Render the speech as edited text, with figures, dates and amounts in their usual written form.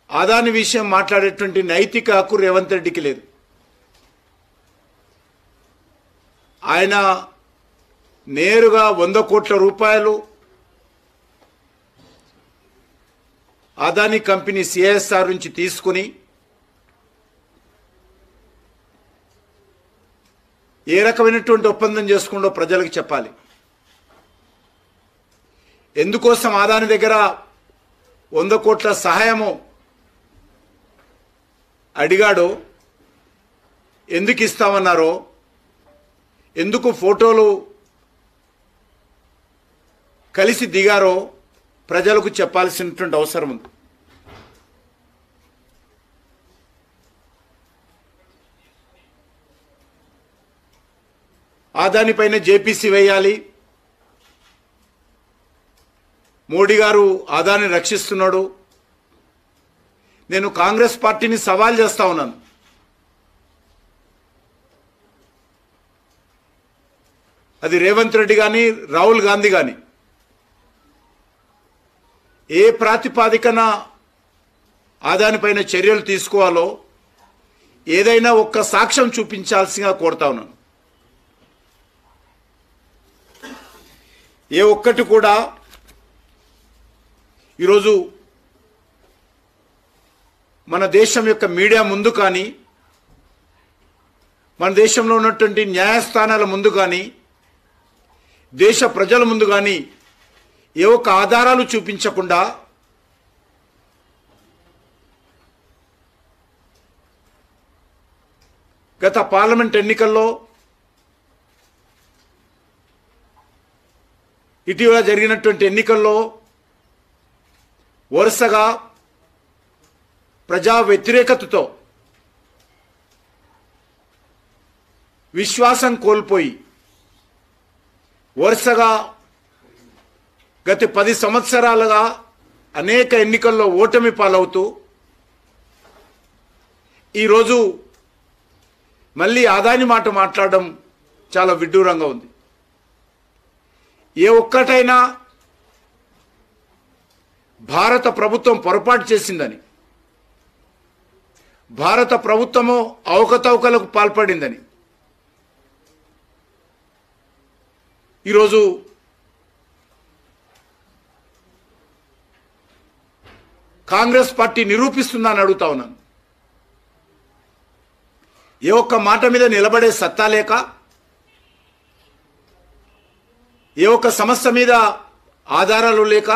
అదాని విషయం మాట్లాడేటువంటి నైతిక హక్కు రేవంత్ రెడ్డికి లేదు. ఆయన నేరుగా 100 కోట్ల రూపాయలు అదాని కంపెనీ సిఎస్ఆర్ నుంచి తీసుకుని ఏ రకమైనటువంటి ఒప్పందం చేసుకుంటో ప్రజలకు చెప్పాలి. ఎందుకోసం అదాని దగ్గర 100 కోట్ల సహాయము అడిగాడో, ఎందుకు ఇస్తామన్నారో, ఎందుకు ఫోటోలు కలిసి దిగారో ప్రజలకు చెప్పాల్సినటువంటి అవసరం ఉంది. అదానిపైన జేపీసీ వేయాలి. మోడీ గారు అదాని రక్షిస్తున్నాడు. నేను కాంగ్రెస్ పార్టీని సవాల్ చేస్తా ఉన్నాను. అది రేవంత్ రెడ్డి కానీ రాహుల్ గాంధీ కానీ ఏ ప్రాతిపాదికన అదానిపైన చర్యలు తీసుకోవాలో ఏదైనా ఒక్క సాక్ష్యం చూపించాల్సిందిగా కోరుతా ఉన్నాను. ఏ ఒక్కటి కూడా ఈరోజు మన దేశం యొక్క మీడియా ముందు కానీ, మన దేశంలో ఉన్నటువంటి న్యాయస్థానాల ముందు కానీ, దేశ ప్రజల ముందు కానీ ఏ ఒక్క ఆధారాలు చూపించకుండా గత పార్లమెంట్ ఎన్నికల్లో ఇటీవల జరిగినటువంటి ఎన్నికల్లో వరుసగా ప్రజా వ్యతిరేకతతో విశ్వాసం కోల్పోయి వరుసగా గత 10 సంవత్సరాలుగా అనేక ఎన్నికల్లో ఓటమి పాలవుతూ ఈరోజు మళ్ళీ అదాని మాట మాట్లాడడం చాలా విడ్డూరంగా ఉంది. ఏ ఒక్కటైనా భారత ప్రభుత్వం పొరపాటు చేసిందని, భారత ప్రభుత్వము అవకతవకలకు పాల్పడిందని ఈరోజు కాంగ్రెస్ పార్టీ నిరూపిస్తుందని అడుగుతా ఉన్నాను. ఏ ఒక్క మాట మీద నిలబడే సత్తా లేక, ఏ ఒక్క సమస్య మీద ఆధారాలు లేక